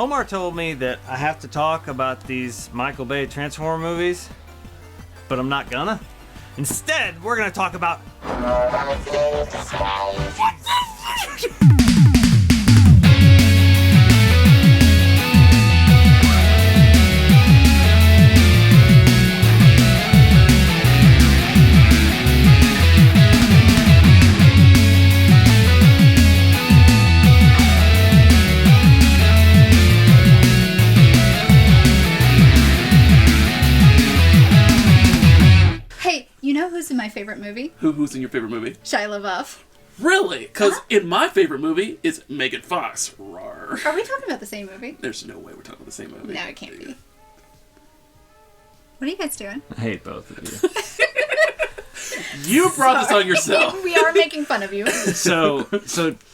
Omar told me that I have to talk about these Michael Bay Transformer movies, but I'm not gonna. Instead, we're gonna talk about... You know who's in my favorite movie? Who's in your favorite movie? Shia LaBeouf. Really? Because in my favorite movie, it's Megan Fox. Rawr. Are we talking about the same movie? There's no way we're talking about the same movie. No, it can't be. What are you guys doing? I hate both of you. You brought this on yourself. We are making fun of you. So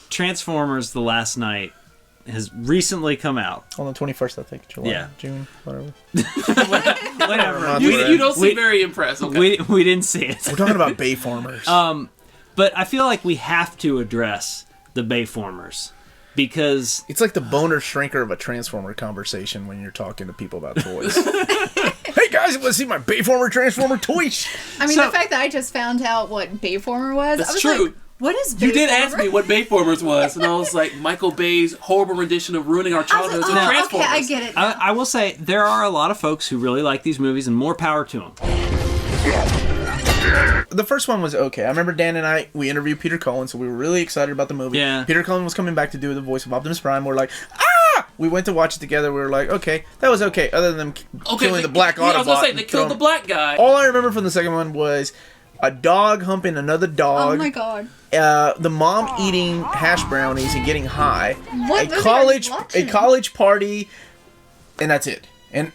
Transformers: The Last Night has recently come out. On the 21st, I think. July, Yeah. June, whatever. Whatever. You don't seem very impressed. Okay. We didn't see it. We're talking about Bayformers. But I feel like we have to address the Bayformers because it's like the boner shrinker of a Transformer conversation when you're talking to people about toys. Hey guys, you want to see my Bayformer Transformer toys? I mean, the fact that I just found out what Bayformer was, That's I was true. like, what is Bayformer? You did ask me what Bayformers was, and I was like, Michael Bay's horrible rendition of ruining our childhoods with Transformers. Okay, I get it now. I will say there are a lot of folks who really like these movies, and more power to them. The first one was okay. I remember Dan and we interviewed Peter Cullen, so we were really excited about the movie. Yeah. Peter Cullen was coming back to do the voice of Optimus Prime. We're like, ah! We went to watch it together. We were like, okay, that was okay. Other than them killing the black Autobot. I was going to say, they killed the black guy. All I remember from the second one was a dog humping another dog. Oh my god. The mom eating hash brownies and getting high. What a college party, and that's it. And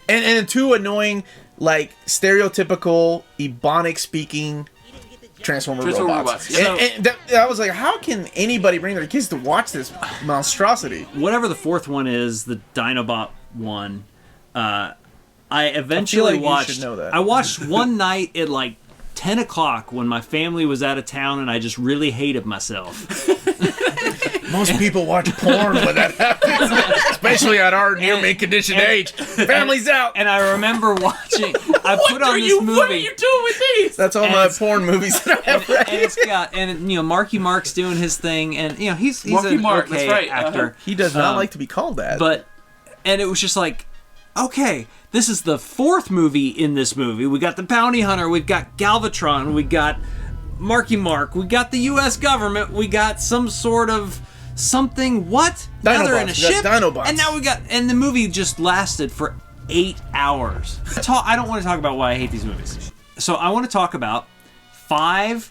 two annoying, like stereotypical Ebonic speaking Transformer robots. Yeah. And I was like, how can anybody bring their kids to watch this monstrosity? Whatever the fourth one is, the Dinobot one, I eventually watched. You should know that. I watched one night at like 10 o'clock when my family was out of town and I just really hated myself. Most people watch porn when that happens, especially at our near mint-conditioned age. Family's out. And I remember watching. I put on this movie. What are you doing with these? That's all my porn movies that I have read. And it's got, Marky Mark's doing his thing, and he's Marky an Mark, okay that's right. actor. He does not like to be called that. And it was just like, okay, this is the fourth movie in this movie. We got the Bounty Hunter, we've got Galvatron, we got Marky Mark, we got the U.S. government, we got some sort of something. What? Now they're in a ship, Dinobots. and now and the movie just lasted for 8 hours. I don't want to talk about why I hate these movies. So I want to talk about 5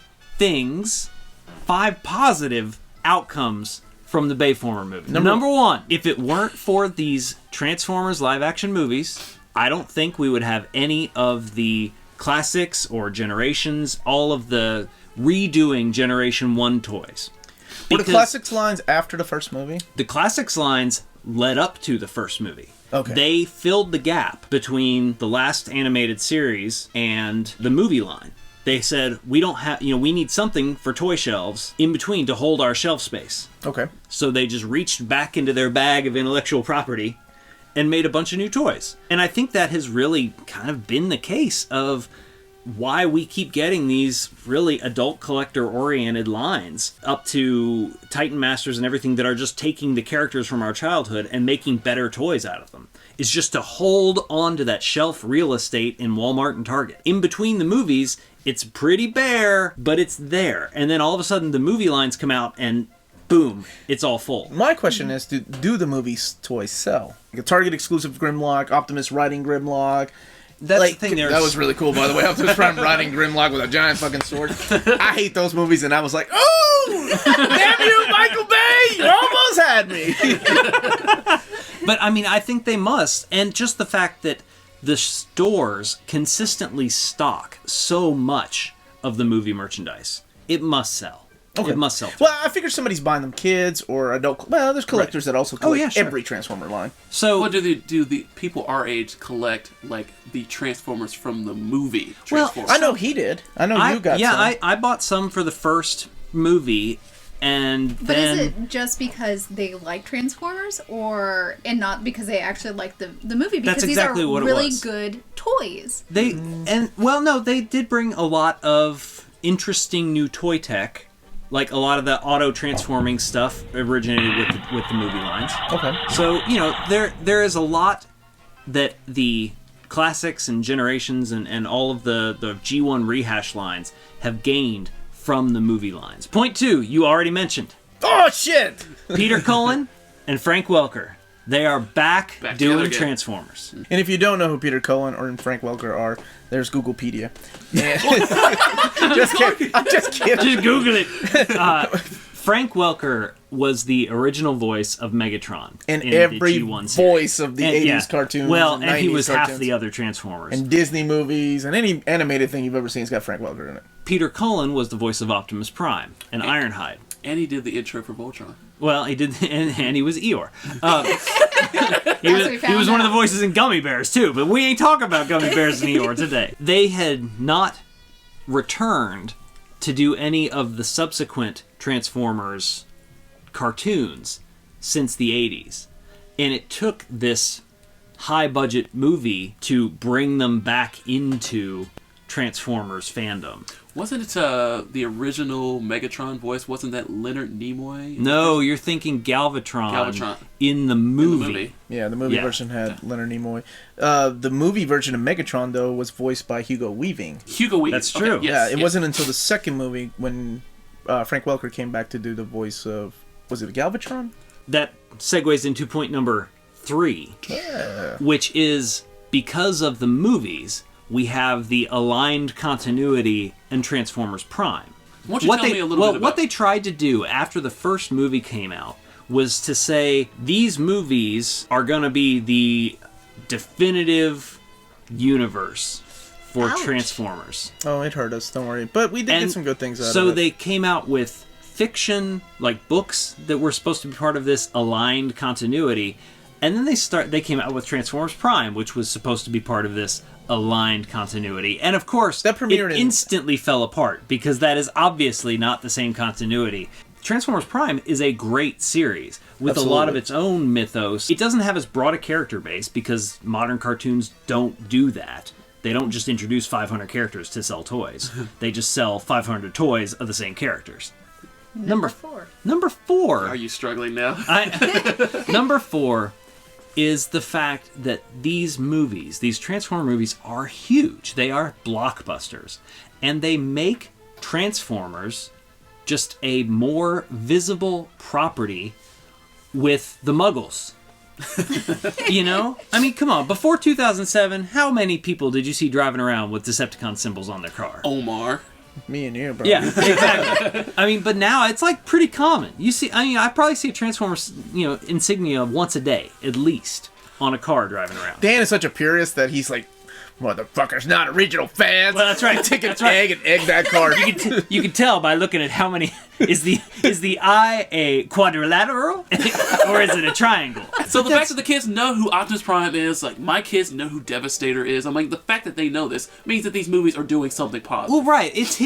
positive outcomes from the Bayformer movie. Number 1, if it weren't for these Transformers live-action movies, I don't think we would have any of the classics or generations, all of the redoing Generation 1 toys. Were the classics lines after the first movie? The classics lines led up to the first movie. Okay. They filled the gap between the last animated series and the movie line. They said, we don't have, we need something for toy shelves in between to hold our shelf space. Okay. So they just reached back into their bag of intellectual property and made a bunch of new toys. And I think that has really kind of been the case of why we keep getting these really adult collector-oriented lines up to Titan Masters and everything that are just taking the characters from our childhood and making better toys out of them. It's just to hold on to that shelf real estate in Walmart and Target. In between the movies, it's pretty bare, but it's there. And then all of a sudden the movie lines come out and boom, it's all full. My question is, do the movie toys sell? Like a Target exclusive Grimlock, Optimus riding Grimlock. That's the thing. That was really cool, by the way. Optimus Prime riding Grimlock with a giant fucking sword. I hate those movies, and I was like, oh, damn you, Michael Bay, you almost had me. But I mean, I think they must, and just the fact that the stores consistently stock so much of the movie merchandise, it must sell. Okay. It must sell. Well, I figure somebody's buying them, kids or adult. Well, there's collectors that also collect every Transformer line. So, what do the people our age collect, like the Transformers from the movie Transformers? Well, I know he did. I know you got some. I bought some for the first movie, And But then is it just because they like Transformers, and not because they actually like the movie? Because That's exactly these are what it really was. good toys. they they did bring a lot of interesting new toy tech. Like a lot of the auto transforming stuff originated with the movie lines. Okay. So, there is a lot that the classics and generations and all of the G1 rehash lines have gained from the movie lines. Point 2, you already mentioned. Oh, shit! Peter Cullen and Frank Welker. They are back together doing again. Transformers. And if you don't know who Peter Cullen or Frank Welker are, there's Googlepedia. Just kidding. I'm just kidding. Just Google it. Frank Welker was the original voice of Megatron And in every the G1 series. voice of the And, 80s cartoons. Well, and and he 90s was half cartoons. the other Transformers. And Disney movies and any animated thing you've ever seen has got Frank Welker in it. Peter Cullen was the voice of Optimus Prime and Ironhide. And he did the intro for Voltron. Well, he did, and he was Eeyore. we He found was one of the out. voices in Gummy Bears too, but we ain't talking about Gummy Bears and Eeyore today. They had not returned to do any of the subsequent Transformers cartoons since the 80s, and it took this high-budget movie to bring them back into Transformers fandom. Wasn't it the original Megatron voice? Wasn't that Leonard Nimoy? No, you're thinking Galvatron, Galvatron. in the In movie. the movie. Yeah, the movie Yeah. version had Leonard Nimoy. The movie version of Megatron, though, was voiced by Hugo Weaving. Hugo Weaving. That's true. Okay, yes, Yeah, it yes. wasn't until the second movie when Frank Welker came back to do the voice of... Was it Galvatron? That segues into point number 3, which is because of the movies, we have the aligned continuity in Transformers Prime. Why don't you tell me a little bit about what they tried to do after the first movie came out was to say these movies are going to be the definitive universe for Ouch. Transformers. Oh, it hurt us. Don't worry. But we did get some good things out so of it. they came out with fiction, like books that were supposed to be part of this aligned continuity, and then they came out with Transformers Prime, which was supposed to be part of this aligned continuity. And of course, That premiered it in- instantly fell apart because that is obviously not the same continuity. Transformers Prime is a great series with a lot of Absolutely. its own mythos. It doesn't have as broad a character base because modern cartoons don't do that. They don't just introduce 500 characters to sell toys. They just sell 500 toys of the same characters. Number 4. Number 4. Are you struggling now? Number 4 is the fact that these movies, these Transformer movies, are huge. They are blockbusters. And they make Transformers just a more visible property with the Muggles. You know? I mean, come on. Before 2007, how many people did you see driving around with Decepticon symbols on their car? Omar. Me and you, bro. Yeah, exactly. I mean, but now it's like pretty common. You see, I mean, I probably see a Transformers, insignia once a day, at least, on a car driving around. Dan is such a purist that he's like, motherfuckers, not original fans. Well, that's right. Take an That's right. egg and egg that car. You can tell by looking at how many. Is the eye a quadrilateral or is it a triangle? So the fact that the kids know who Optimus Prime is, like my kids know who Devastator is. I'm like, the fact that they know this means that these movies are doing something positive. Well, right. It's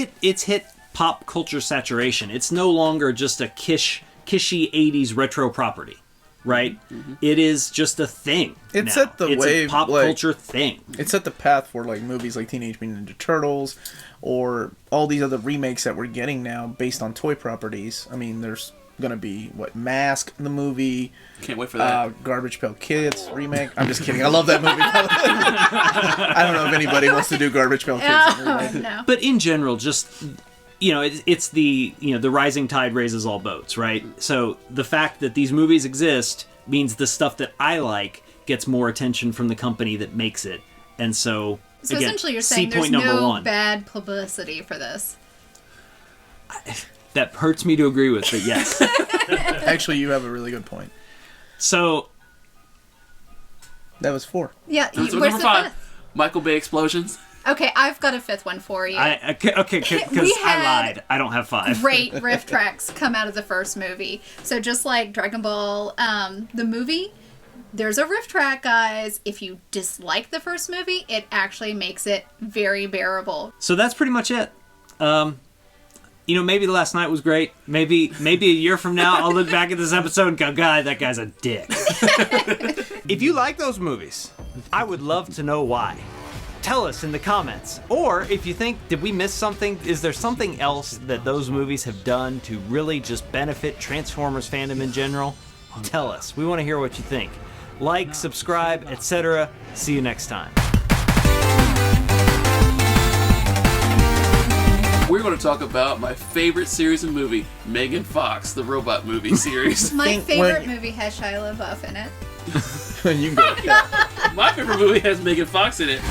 hit pop culture saturation. It's no longer just a kishy 80s retro property, right? Mm-hmm. It is just a thing. It now. set the it's wave, a pop like- culture thing. It set the path for like movies like Teenage Mutant Ninja Turtles or all these other remakes that we're getting now based on toy properties. I mean, there's gonna be Mask the movie, Can't wait for that. Garbage Pail Kids remake. I'm just kidding. I love that movie. I don't know if anybody wants to do Garbage Pail Kids remake. Oh, no. But in general, just it's the the rising tide raises all boats, right? So the fact that these movies exist means the stuff that I like gets more attention from the company that makes it, and so So again, essentially you're see saying there's point number no 1. bad publicity for this. That hurts me to agree with, but yes. Actually, you have a really good point. So That was 4. Yeah, So where's number the 5, fifth? Michael Bay explosions. Okay, I've got a 5th one for you. okay, because We I had lied. I don't have 5. Great riff tracks come out of the first movie. So just like Dragon Ball, the movie, there's a riff track, guys. If you dislike the first movie, it actually makes it very bearable. So that's pretty much it. You know, maybe last night was great. Maybe a year from now, I'll look back at this episode and go, God, that guy's a dick. If you like those movies, I would love to know why. Tell us in the comments. Or if you think, did we miss something? Is there something else that those movies have done to really just benefit Transformers fandom in general? Tell us. We want to hear what you think. Like, subscribe, etc. See you next time. We're going to talk about my favorite series of movie, Megan Fox, the robot movie series. My favorite movie has Shia LaBeouf in it. You go. My favorite movie has Megan Fox in it.